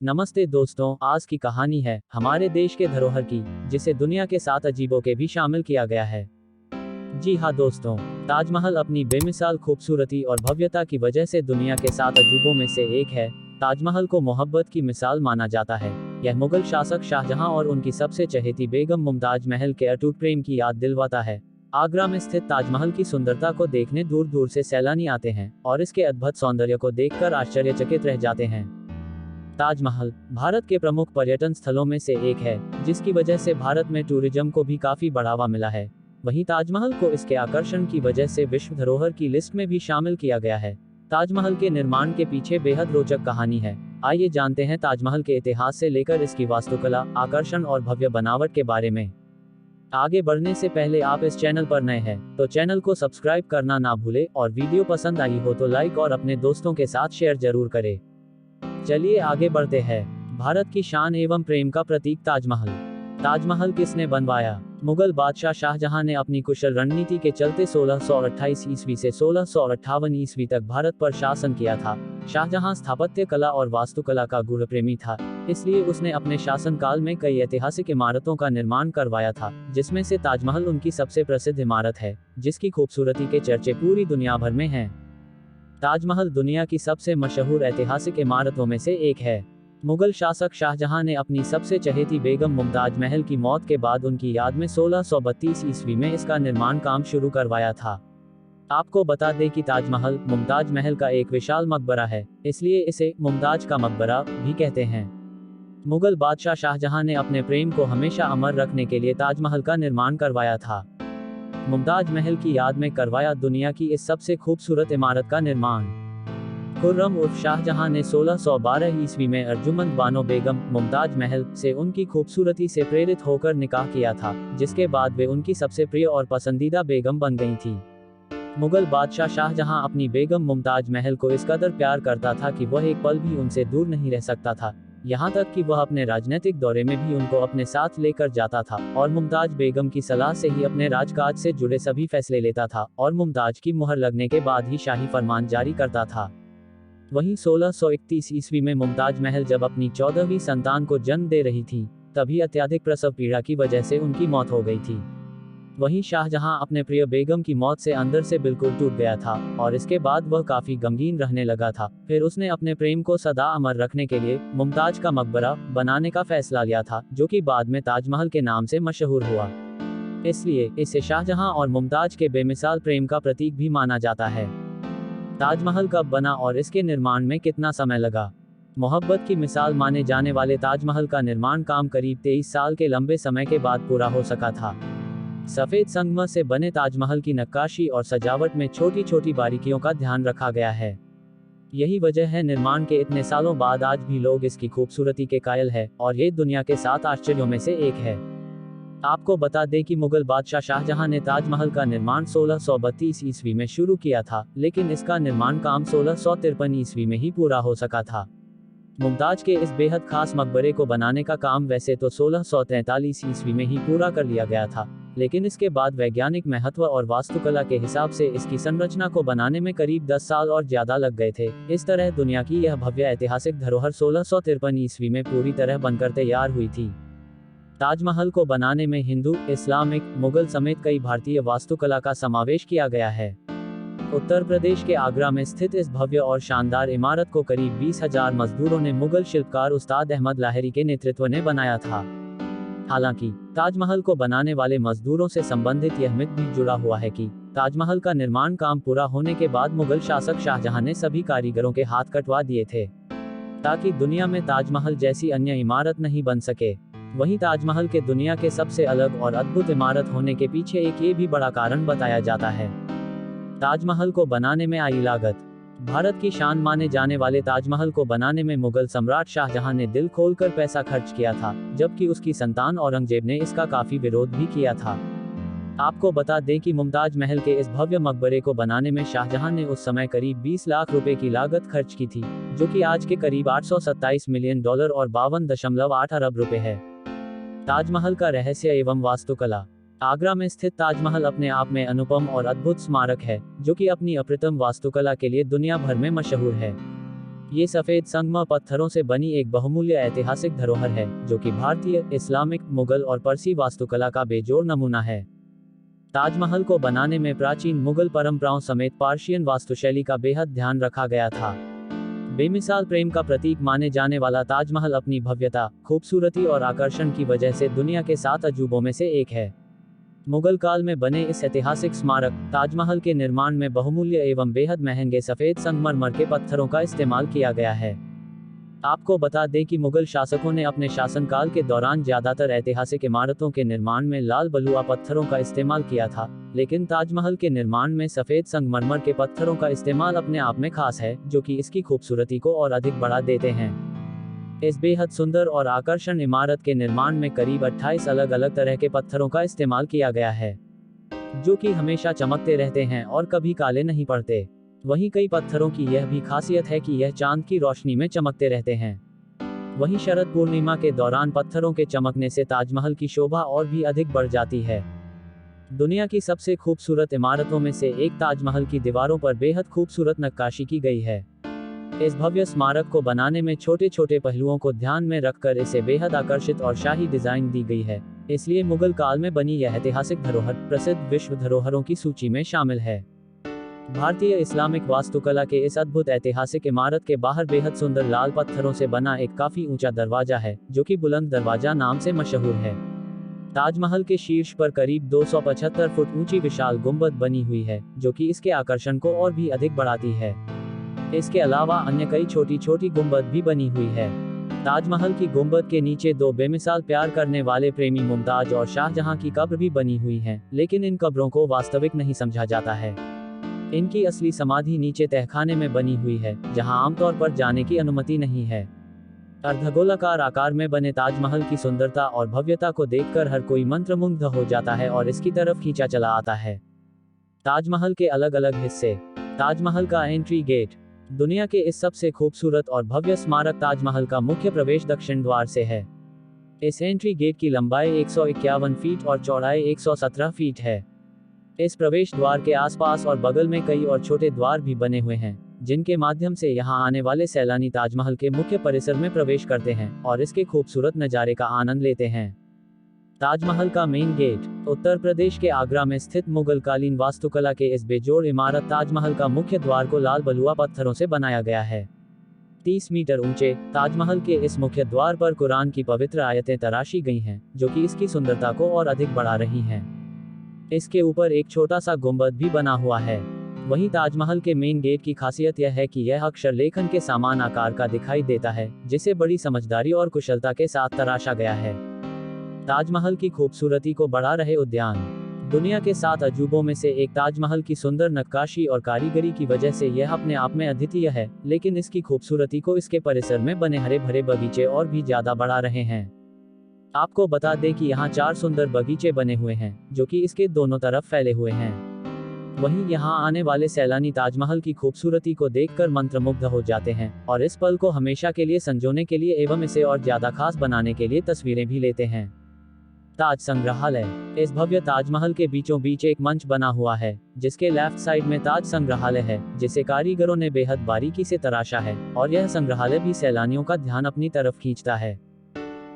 नमस्ते दोस्तों, आज की कहानी है हमारे देश के धरोहर की, जिसे दुनिया के 7 अजीबों के भी शामिल किया गया है। जी हाँ दोस्तों, ताजमहल अपनी बेमिसाल खूबसूरती और भव्यता की वजह से दुनिया के 7 अजूबों में से एक है। ताजमहल को मोहब्बत की मिसाल माना जाता है। यह मुगल शासक शाहजहां और उनकी सबसे चहेती बेगम मुमताज महल के अटूट प्रेम की याद दिलवाता है। आगरा में स्थित ताजमहल की सुंदरता को देखने दूर दूर से सैलानी आते हैं और इसके अद्भुत सौंदर्य को देखकर आश्चर्यचकित रह जाते हैं। ताजमहल भारत के प्रमुख पर्यटन स्थलों में से एक है, जिसकी वजह से भारत में टूरिज्म को भी काफी बढ़ावा मिला है। वहीं ताजमहल को इसके आकर्षण की वजह से विश्व धरोहर की लिस्ट में भी शामिल किया गया है। ताजमहल के निर्माण के पीछे बेहद रोचक कहानी है। आइए जानते हैं ताजमहल के इतिहास से लेकर इसकी वास्तुकला, आकर्षण और भव्य बनावट के बारे में। आगे बढ़ने से पहले आप इस चैनल पर नए हैं तो चैनल को सब्सक्राइब करना ना भूले और वीडियो पसंद आई हो तो लाइक और अपने दोस्तों के साथ शेयर जरूर करें। चलिए आगे बढ़ते हैं। भारत की शान एवं प्रेम का प्रतीक ताजमहल। ताजमहल किसने बनवाया? मुगल बादशाह शाहजहां ने अपनी कुशल रणनीति के चलते 1628 ईस्वी से 1658 ईस्वी तक भारत पर शासन किया था। शाहजहां स्थापत्य कला और वास्तुकला का गूढ़ प्रेमी था, इसलिए उसने अपने शासनकाल में कई ऐतिहासिक इमारतों का निर्माण करवाया था, जिसमें से ताजमहल उनकी सबसे प्रसिद्ध इमारत है, जिसकी खूबसूरती के चर्चे पूरी दुनिया भर में हैं। ताजमहल दुनिया की सबसे मशहूर ऐतिहासिक इमारतों में से एक है। मुगल शासक शाहजहां ने अपनी सबसे चहेती बेगम मुमताज महल की मौत के बाद उनकी याद में 1632 ईस्वी में इसका निर्माण काम शुरू करवाया था। आपको बता दें कि ताजमहल मुमताज महल का एक विशाल मकबरा है, इसलिए इसे मुमताज का मकबरा भी कहते हैं। मुगल बादशाह शाहजहां ने अपने प्रेम को हमेशा अमर रखने के लिए ताजमहल का निर्माण करवाया था। मुमताज महल की याद में करवाया दुनिया की इस सबसे खूबसूरत इमारत का निर्माण। खुर्रम उर्फ शाहजहां ने 1612 ईस्वी में अर्जुमंद बानो बेगम मुमताज महल से उनकी खूबसूरती से प्रेरित होकर निकाह किया था, जिसके बाद वे उनकी सबसे प्रिय और पसंदीदा बेगम बन गई थी। मुगल बादशाह शाहजहां अपनी बेगम मुमताज महल को इस कदर प्यार करता था कि वह एक पल भी उनसे दूर नहीं रह सकता था। यहाँ तक कि वह अपने राजनीतिक दौरे में भी उनको अपने साथ लेकर जाता था और मुमताज बेगम की सलाह से ही अपने राजकाज से जुड़े सभी फैसले लेता था और मुमताज की मुहर लगने के बाद ही शाही फरमान जारी करता था। वहीं 1631 ईस्वी में मुमताज महल जब अपनी 14वीं संतान को जन्म दे रही थी, तभी अत्यधिक प्रसव पीड़ा की वजह से उनकी मौत हो गई थी। वहीं शाहजहां अपने प्रिय बेगम की मौत से अंदर से बिल्कुल टूट गया था और इसके बाद वह काफी गमगीन रहने लगा था। फिर उसने अपने प्रेम को सदा अमर रखने के लिए मुमताज का मकबरा बनाने का फैसला लिया था, जो कि बाद में ताजमहल के नाम से मशहूर हुआ। इसलिए इसे शाहजहां और मुमताज के बेमिसाल प्रेम का प्रतीक भी माना जाता है। ताजमहल कब बना और इसके निर्माण में कितना समय लगा? मोहब्बत की मिसाल माने जाने वाले ताजमहल का निर्माण काम करीब 23 साल के लंबे समय के बाद पूरा हो सका था। सफेद संगमरमर से बने ताजमहल की नक्काशी और सजावट में छोटी छोटी बारीकियों का ध्यान रखा गया है। यही वजह है निर्माण के इतने सालों बाद आज भी लोग इसकी खूबसूरती के कायल हैं और ये दुनिया के 7 आश्चर्यों में से एक है। आपको बता दें कि मुगल बादशाह शाहजहां ने ताजमहल का निर्माण 1632 ईस्वी में शुरू किया था, लेकिन इसका निर्माण काम 1653 ईस्वी में ही पूरा हो सका था। मुमताज के इस बेहद खास मकबरे को बनाने का काम वैसे तो 1643 ईस्वी में ही पूरा कर लिया गया था, लेकिन इसके बाद वैज्ञानिक महत्व और वास्तुकला के हिसाब से इसकी संरचना को बनाने में करीब 10 साल और ज्यादा लग गए थे। इस तरह दुनिया की यह भव्य ऐतिहासिक धरोहर 1653 ईस्वी में पूरी तरह बनकर तैयार हुई थी। ताजमहल को बनाने में हिंदू, इस्लामिक, मुगल समेत कई भारतीय वास्तुकला का समावेश किया गया है। उत्तर प्रदेश के आगरा में स्थित इस भव्य और शानदार इमारत को करीब 20,000 मजदूरों ने मुगल शिल्पकार उस्ताद अहमद लाहिरी के नेतृत्व में बनाया था। हालांकि ताजमहल को बनाने वाले मजदूरों से संबंधित यह मिथ भी जुड़ा हुआ है कि ताजमहल का निर्माण काम पूरा होने के बाद मुगल शासक शाहजहां ने सभी कारीगरों के हाथ कटवा दिए थे, ताकि दुनिया में ताजमहल जैसी अन्य इमारत नहीं बन सके। वहीं ताजमहल के दुनिया के सबसे अलग और अद्भुत इमारत होने के पीछे एक ये भी बड़ा कारण बताया जाता है। ताजमहल को बनाने में आई लागत। भारत की शान माने जाने वाले ताजमहल को बनाने में मुगल सम्राट शाहजहां ने दिल खोलकर पैसा खर्च किया था, जबकि उसकी संतान औरंगजेब ने इसका काफी विरोध भी किया था। आपको बता दें कि मुमताज महल के इस भव्य मकबरे को बनाने में शाहजहां ने उस समय करीब 20 लाख रुपए की लागत खर्च की थी, जो कि आज के करीब $827 मिलियन और 52.8 अरब रुपए है। ताजमहल का रहस्य एवं वास्तुकला। आगरा में स्थित ताजमहल अपने आप में अनुपम और अद्भुत स्मारक है, जो कि अपनी अप्रतिम वास्तुकला के लिए दुनिया भर में मशहूर है। ये सफेद संगमरमर पत्थरों से बनी एक बहुमूल्य ऐतिहासिक धरोहर है, जो कि भारतीय, इस्लामिक, मुगल और पारसी वास्तुकला का बेजोड़ नमूना है। ताजमहल को बनाने में प्राचीन मुगल परंपराओं समेत पर्शियन वास्तुशैली का बेहद ध्यान रखा गया था। बेमिसाल प्रेम का प्रतीक माने जाने वाला ताजमहल अपनी भव्यता, खूबसूरती और आकर्षण की वजह से दुनिया के 7 अजूबों में से एक है। मुगल काल में बने इस ऐतिहासिक स्मारक ताजमहल के निर्माण में बहुमूल्य एवं बेहद महंगे सफेद संगमरमर के पत्थरों का इस्तेमाल किया गया है। आपको बता दें कि मुगल शासकों ने अपने शासनकाल के दौरान ज्यादातर ऐतिहासिक इमारतों के निर्माण में लाल बलुआ पत्थरों का इस्तेमाल किया था, लेकिन ताजमहल के निर्माण में सफेद संगमरमर के पत्थरों का इस्तेमाल अपने आप में खास है, जो कि इसकी खूबसूरती को और अधिक बढ़ा देते हैं। इस बेहद सुंदर और आकर्षण इमारत के निर्माण में करीब 28 अलग अलग तरह के पत्थरों का इस्तेमाल किया गया है, जो कि हमेशा चमकते रहते हैं और कभी काले नहीं पड़ते। वहीं कई पत्थरों की यह भी खासियत है कि यह चांद की रोशनी में चमकते रहते हैं। वहीं शरद पूर्णिमा के दौरान पत्थरों के चमकने से ताजमहल की शोभा और भी अधिक बढ़ जाती है। दुनिया की सबसे खूबसूरत इमारतों में से एक ताजमहल की दीवारों पर बेहद खूबसूरत नक्काशी की गई है। इस भव्य स्मारक को बनाने में छोटे छोटे पहलुओं को ध्यान में रखकर इसे बेहद आकर्षित और शाही डिजाइन दी गई है, इसलिए मुगल काल में बनी यह ऐतिहासिक धरोहर प्रसिद्ध विश्व धरोहरों की सूची में शामिल है। भारतीय इस्लामिक वास्तुकला के इस अद्भुत ऐतिहासिक इमारत के बाहर बेहद सुंदर लाल पत्थरों से बना एक काफी ऊंचा दरवाजा है, जो कि बुलंद दरवाजा नाम से मशहूर है। ताजमहल के शीर्ष पर करीब 275 फुट ऊंची विशाल गुंबद बनी हुई है, जो कि इसके आकर्षण को और भी अधिक बढ़ाती है। इसके अलावा अन्य कई छोटी छोटी गुंबद भी बनी हुई है। ताजमहल की गुंबद के नीचे 2 बेमिसाल प्यार करने वाले प्रेमी मुमताज और शाहजहां की कब्र भी बनी हुई हैं, लेकिन इन कब्रों को वास्तविक नहीं समझा जाता है। इनकी असली समाधि नीचे तहखाने में बनी हुई है, जहां आमतौर पर जाने की अनुमति नहीं है। अर्धगोलाकार आकार में बने ताजमहल की सुंदरता और भव्यता को देखकर हर कोई मंत्रमुग्ध हो जाता है और इसकी तरफ खींचा चला आता है। ताजमहल के अलग अलग हिस्से। ताजमहल का एंट्री गेट। दुनिया के इस सबसे खूबसूरत और भव्य स्मारक ताजमहल का मुख्य प्रवेश दक्षिण द्वार से है। इस एंट्री गेट की लंबाई 151 फीट और चौड़ाई 117 फीट है। इस प्रवेश द्वार के आसपास और बगल में कई और छोटे द्वार भी बने हुए हैं, जिनके माध्यम से यहां आने वाले सैलानी ताजमहल के मुख्य परिसर में प्रवेश करते हैं और इसके खूबसूरत नज़ारे का आनंद लेते हैं। ताजमहल का मेन गेट। उत्तर प्रदेश के आगरा में स्थित मुगलकालीन वास्तुकला के इस बेजोड़ इमारत ताजमहल का मुख्य द्वार को लाल बलुआ पत्थरों से बनाया गया है। 30 मीटर ऊंचे ताजमहल के इस मुख्य द्वार पर कुरान की पवित्र आयतें तराशी गई हैं, जो कि इसकी सुंदरता को और अधिक बढ़ा रही हैं। इसके ऊपर एक छोटा सा गुंबद भी बना हुआ है। वहीं ताजमहल के मेन गेट की खासियत यह है कि यह अक्षर लेखन के समान आकार का दिखाई देता है, जिसे बड़ी समझदारी और कुशलता के साथ तराशा गया है। ताजमहल की खूबसूरती को बढ़ा रहे उद्यान। दुनिया के 7 अजूबों में से एक ताजमहल की सुंदर नक्काशी और कारीगरी की वजह से यह अपने आप में अद्वितीय है, लेकिन इसकी खूबसूरती को इसके परिसर में बने हरे भरे बगीचे और भी ज्यादा बढ़ा रहे हैं। आपको बता दें कि यहाँ 4 सुंदर बगीचे बने हुए हैं, जो कि इसके दोनों तरफ फैले हुए हैं। वहीं यहाँ आने वाले सैलानी ताजमहल की खूबसूरती को देखकर मंत्रमुग्ध हो जाते हैं और इस पल को हमेशा के लिए संजोने के लिए एवं इसे और ज्यादा खास बनाने के लिए तस्वीरें भी लेते हैं। ताज संग्रहालय। इस भव्य ताजमहल के बीचों बीच एक मंच बना हुआ है, जिसके लेफ्ट साइड में ताज संग्रहालय है, जिसे कारीगरों ने बेहद बारीकी से तराशा है और यह संग्रहालय भी सैलानियों का ध्यान अपनी तरफ खींचता है।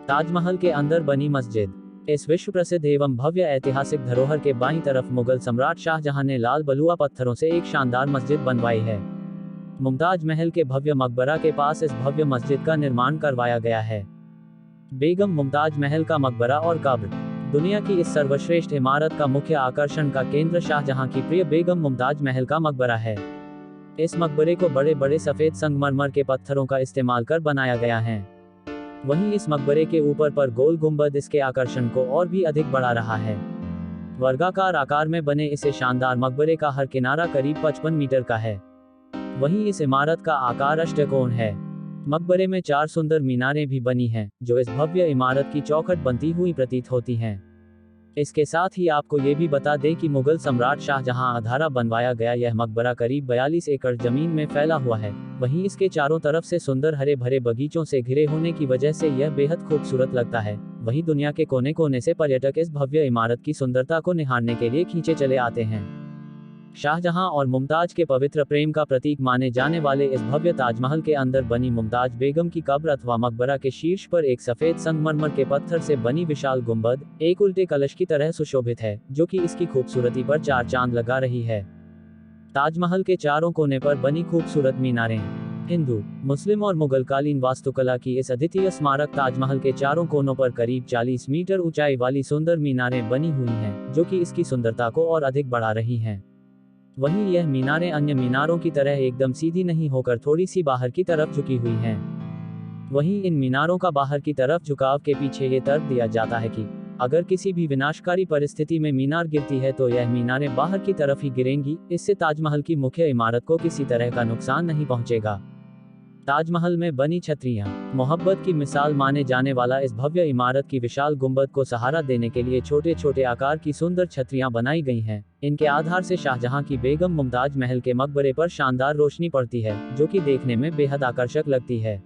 ताजमहल के अंदर बनी मस्जिद। इस विश्व प्रसिद्ध एवं भव्य ऐतिहासिक धरोहर के बाईं तरफ मुगल सम्राट शाहजहां ने लाल बलुआ पत्थरों से एक शानदार मस्जिद बनवाई है। मुमताज महल के भव्य मकबरा के पास इस भव्य मस्जिद का निर्माण करवाया गया है। बेगम मुमताज महल का मकबरा और कब्र। दुनिया की इस सर्वश्रेष्ठ इमारत का मुख्य आकर्षण का केंद्र शाहजहां की प्रिय बेगम मुमताज महल का मकबरा है। इस मकबरे को बड़े बड़े सफेद संगमरमर के पत्थरों का इस्तेमाल कर बनाया गया है। वहीं इस मकबरे के ऊपर पर गोल गुंबद इसके आकर्षण को और भी अधिक बढ़ा रहा है। वर्गाकार आकार में बने इसे शानदार मकबरे का हर किनारा करीब 55 मीटर का है। वहीं इस इमारत का आकार अष्टकोण है। मकबरे में 4 सुंदर मीनारें भी बनी हैं, जो इस भव्य इमारत की चौखट बनती हुई प्रतीत होती हैं। इसके साथ ही आपको ये भी बता दें कि मुगल सम्राट शाहजहां द्वारा बनवाया गया यह मकबरा करीब 42 एकड़ जमीन में फैला हुआ है। वहीं इसके चारों तरफ से सुंदर हरे भरे बगीचों से घिरे होने की वजह से यह बेहद खूबसूरत लगता है। वहीं दुनिया के कोने कोने से पर्यटक इस भव्य इमारत की सुंदरता को निहारने के लिए खींचे चले आते हैं। शाहजहां और मुमताज के पवित्र प्रेम का प्रतीक माने जाने वाले इस भव्य ताजमहल के अंदर बनी मुमताज बेगम की कब्र अथवा मकबरा के शीर्ष पर एक सफेद संगमरमर के पत्थर से बनी विशाल गुंबद एक उल्टे कलश की तरह सुशोभित है, जो कि इसकी खूबसूरती पर चार चांद लगा रही है। ताजमहल के चारों कोने पर बनी खूबसूरत मीनारें हिंदू, मुस्लिम और मुगल कालीन वास्तुकला की इस अद्वितीय स्मारक ताजमहल के चारों कोनों पर करीब 40 मीटर ऊंचाई वाली सुंदर मीनारें बनी हुई हैं, जो कि इसकी सुंदरता को और अधिक बढ़ा रही हैं। वहीं यह मीनारें अन्य मीनारों की तरह एकदम सीधी नहीं होकर थोड़ी सी बाहर की तरफ झुकी हुई हैं। वहीं इन मीनारों का बाहर की तरफ झुकाव के पीछे ये तर्क दिया जाता है कि अगर किसी भी विनाशकारी परिस्थिति में मीनार गिरती है तो यह मीनारें बाहर की तरफ ही गिरेंगी, इससे ताजमहल की मुख्य इमारत को किसी तरह का नुकसान नहीं पहुंचेगा। ताजमहल में बनी छतरियां मोहब्बत की मिसाल माने जाने वाला इस भव्य इमारत की विशाल गुंबद को सहारा देने के लिए छोटे छोटे आकार की सुंदर छतरियां बनाई गई हैं। इनके आधार से शाहजहां की बेगम मुमताज महल के मकबरे पर शानदार रोशनी पड़ती है, जो कि देखने में बेहद आकर्षक लगती है।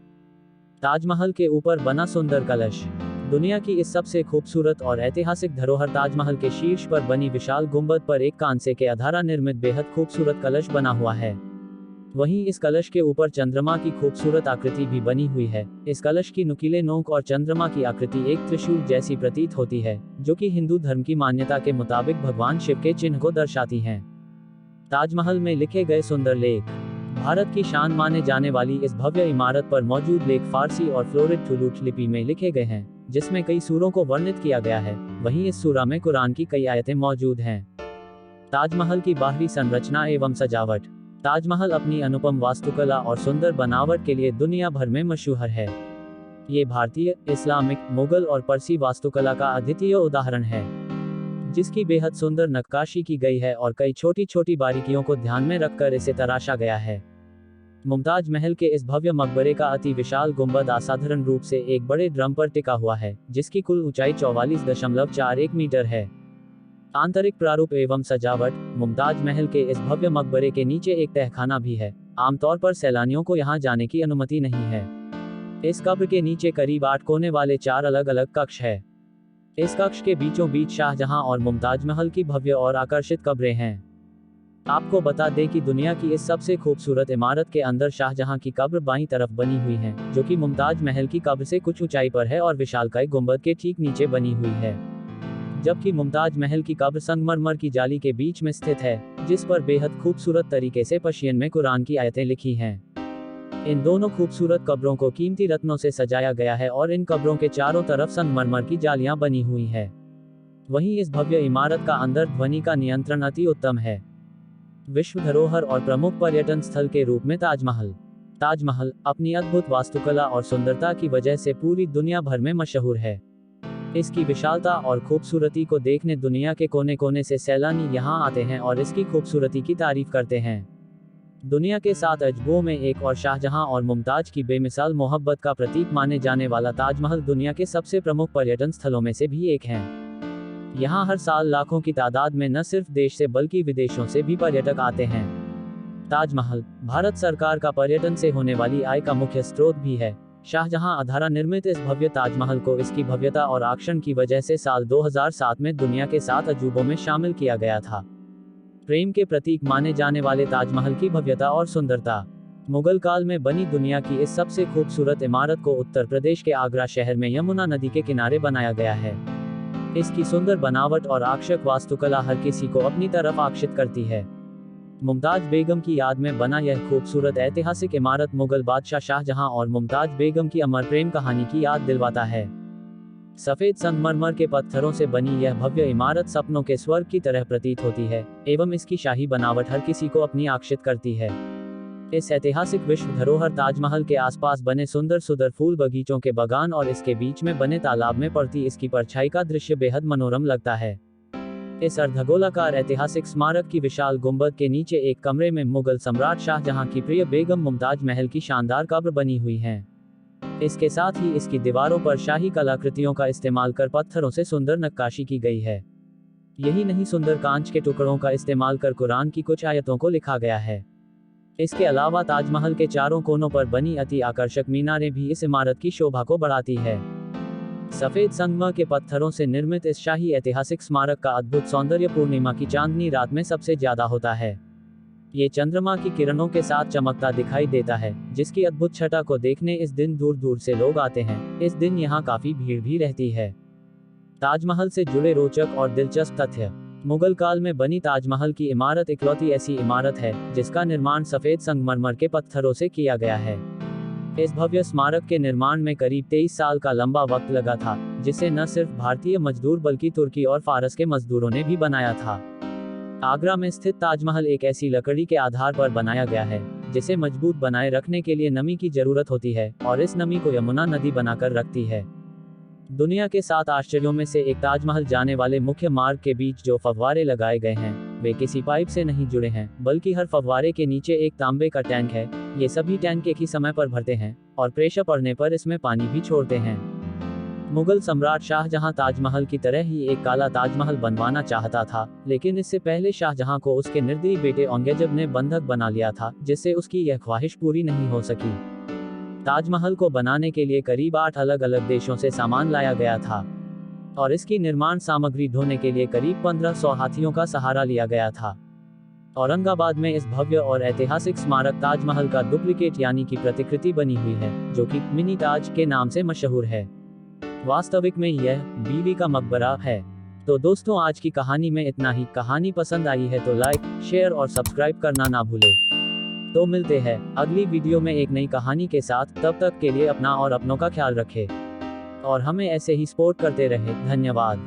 ताजमहल के ऊपर बना सुंदर कलश दुनिया की इस सबसे खूबसूरत और ऐतिहासिक धरोहर ताजमहल के शीर्ष पर बनी विशाल गुंबद पर एक कांसे के आधारा निर्मित बेहद खूबसूरत कलश बना हुआ है। वहीं इस कलश के ऊपर चंद्रमा की खूबसूरत आकृति भी बनी हुई है। इस कलश की नुकीले नोक और चंद्रमा की आकृति एक त्रिशूल जैसी प्रतीत होती है, जो कि हिंदू धर्म की मान्यता के मुताबिक भगवान शिव के चिन्ह को दर्शाती हैं। ताजमहल में लिखे गए सुंदर लेख भारत की शान माने जाने वाली इस भव्य इमारत पर मौजूद लेख फारसी और फ्लोरिड थुलूट लिपि में लिखे गए हैं, जिसमें कई सूरों को वर्णित किया गया है। वहीं इस सूरा में कुरान की कई आयतें मौजूद हैं। ताजमहल की बाहरी संरचना एवं सजावट ताजमहल अपनी अनुपम वास्तुकला और सुंदर बनावट के लिए दुनिया भर में मशहूर है। ये भारतीय, इस्लामिक, मुगल और परसी वास्तुकला का अद्वितीय उदाहरण है, जिसकी बेहद सुंदर नक्काशी की गई है और कई छोटी छोटी बारीकियों को ध्यान में रखकर इसे तराशा गया है। मुमताज महल के इस भव्य मकबरे का अति विशाल गुंबद असाधारण रूप से एक बड़े ड्रम पर टिका हुआ है, जिसकी कुल ऊंचाई 44.41 मीटर है। आंतरिक प्रारूप एवं सजावट मुमताज महल के इस भव्य मकबरे के नीचे एक तहखाना भी है। आमतौर पर सैलानियों को यहां जाने की अनुमति नहीं है। इस कब्र के नीचे करीब 8 कोने वाले 4 अलग अलग कक्ष है। इस कक्ष के बीचों बीच शाहजहां और मुमताज महल की भव्य और आकर्षित कब्रें हैं। आपको बता दें कि दुनिया की इस सबसे खूबसूरत इमारत के अंदर शाहजहां की कब्र बाईं तरफ बनी हुई है, जो कि मुमताज महल की कब्र से कुछ ऊंचाई पर है और विशालकाय गुंबद के ठीक नीचे बनी हुई है। जबकि मुमताज महल की कब्र संगमरमर की जाली के बीच में स्थित है, जिस पर बेहद खूबसूरत तरीके से पर्शियन में कुरान की आयतें लिखी हैं। इन दोनों खूबसूरत कब्रों को कीमती रत्नों से सजाया गया है और इन कब्रों के चारों तरफ संगमरमर की जालियां बनी हुई है। वहीं इस भव्य इमारत का अंदर ध्वनि का नियंत्रण अति उत्तम है। विश्व धरोहर और प्रमुख पर्यटन स्थल के रूप में ताजमहल अपनी अद्भुत वास्तुकला और सुंदरता की वजह से पूरी दुनिया भर में मशहूर है। इसकी विशालता और खूबसूरती को देखने दुनिया के कोने कोने से सैलानी यहां आते हैं और इसकी खूबसूरती की तारीफ करते हैं। दुनिया के 7 अजूबों में एक और शाहजहां और मुमताज की बेमिसाल मोहब्बत का प्रतीक माने जाने वाला ताजमहल दुनिया के सबसे प्रमुख पर्यटन स्थलों में से भी एक है। यहाँ हर साल लाखों की तादाद में न सिर्फ देश से बल्कि विदेशों से भी पर्यटक आते हैं। ताजमहल भारत सरकार का पर्यटन से होने वाली आय का मुख्य स्रोत भी है। शाहजहां आधारा निर्मित इस भव्य ताजमहल को इसकी भव्यता और आकर्षण की वजह से साल 2007 में दुनिया के 7 अजूबों में शामिल किया गया था। प्रेम के प्रतीक माने जाने वाले ताजमहल की भव्यता और सुंदरता मुगल काल में बनी दुनिया की इस सबसे खूबसूरत इमारत को उत्तर प्रदेश के आगरा शहर में यमुना नदी के किनारे बनाया गया है। इसकी सुंदर बनावट और आकर्षक वास्तुकला हर किसी को अपनी तरफ आकर्षित करती है। मुमताज बेगम की याद में बना यह खूबसूरत ऐतिहासिक इमारत मुगल बादशाह शाहजहां और मुमताज बेगम की अमर प्रेम कहानी की याद दिलवाता है। सफेद संगमरमर के पत्थरों से बनी यह भव्य इमारत सपनों के स्वर्ग की तरह प्रतीत होती है एवं इसकी शाही बनावट हर किसी को अपनी आकर्षित करती है। इस ऐतिहासिक विश्व धरोहर ताजमहल के आसपास बने सुंदर सुंदर फूल बगीचों के बागान और इसके बीच में बने तालाब में पड़ती इसकी परछाई का दृश्य बेहद मनोरम लगता है। इस अर्धगोलाकार ऐतिहासिक स्मारक की विशाल गुंबद के नीचे एक कमरे में मुगल सम्राट शाहजहां की प्रिय बेगम मुमताज महल की शानदार कब्र बनी हुई है। इसके साथ ही इसकी दीवारों पर शाही कलाकृतियों का इस्तेमाल कर पत्थरों से सुंदर नक्काशी की गई है। यही नहीं, सुंदर कांच के टुकड़ों का इस्तेमाल कर कुरान की कुछ आयतों को लिखा गया है। इसके अलावा ताजमहल के चारों कोनों पर बनी अति आकर्षक मीनारें भी इस इमारत की शोभा को बढ़ाती है। सफेद संगमरमर के पत्थरों से निर्मित इस शाही ऐतिहासिक स्मारक का अद्भुत सौंदर्य पूर्णिमा की चांदनी रात में सबसे ज्यादा होता है। ये चंद्रमा की किरणों के साथ चमकता दिखाई देता है, जिसकी अद्भुत छटा को देखने इस दिन दूर दूर से लोग आते हैं। इस दिन यहाँ काफी भीड़ भी रहती है। ताजमहल से जुड़े रोचक और दिलचस्प तथ्य। मुगल काल में बनी ताजमहल की इमारत इकलौती ऐसी इमारत है जिसका निर्माण सफेद संगमरमर के पत्थरों से किया गया है। इस भव्य स्मारक के निर्माण में करीब 23 साल का लंबा वक्त लगा था, जिसे न सिर्फ भारतीय मजदूर बल्कि तुर्की और फारस के मजदूरों ने भी बनाया था। आगरा में स्थित ताजमहल एक ऐसी लकड़ी के आधार पर बनाया गया है जिसे मजबूत बनाए रखने के लिए नमी की जरूरत होती है और इस नमी को यमुना नदी बनाकर रखती है। दुनिया के 7 आश्चर्यों में से एक ताजमहल जाने वाले मुख्य मार्ग के बीच जो फव्वारे लगाए गए हैं वे किसी पाइप से नहीं जुड़े हैं, बल्कि हर फव्वारे के नीचे एक तांबे का टैंक है। ये सभी टैंक एक ही समय पर भरते हैं और प्रेशर पड़ने पर इसमें पानी भी छोड़ते हैं। मुगल सम्राट शाहजहां ताजमहल की तरह ही एक काला ताजमहल बनवाना चाहता था, लेकिन इससे पहले शाहजहां को उसके निर्दयी बेटे औरंगजेब ने बंधक बना लिया था, जिससे उसकी यह ख्वाहिश पूरी नहीं हो सकी। ताजमहल को बनाने के लिए करीब 8 अलग अलग देशों से सामान लाया गया था और इसकी निर्माण सामग्री ढोने के लिए करीब 1500 हाथियों का सहारा लिया गया था। औरंगाबाद में इस भव्य और ऐतिहासिक स्मारक ताजमहल का डुप्लीकेट यानी कि प्रतिकृति बनी हुई है, जो कि मिनी ताज के नाम से मशहूर है। वास्तविक में यह बीवी का मकबरा है। तो दोस्तों, आज की कहानी में इतना ही। कहानी पसंद आई है तो लाइक, शेयर और सब्सक्राइब करना ना भूले। तो मिलते हैं अगली वीडियो में एक नई कहानी के साथ। तब तक के लिए अपना और अपनों का ख्याल रखें और हमें ऐसे ही सपोर्ट करते रहे। धन्यवाद।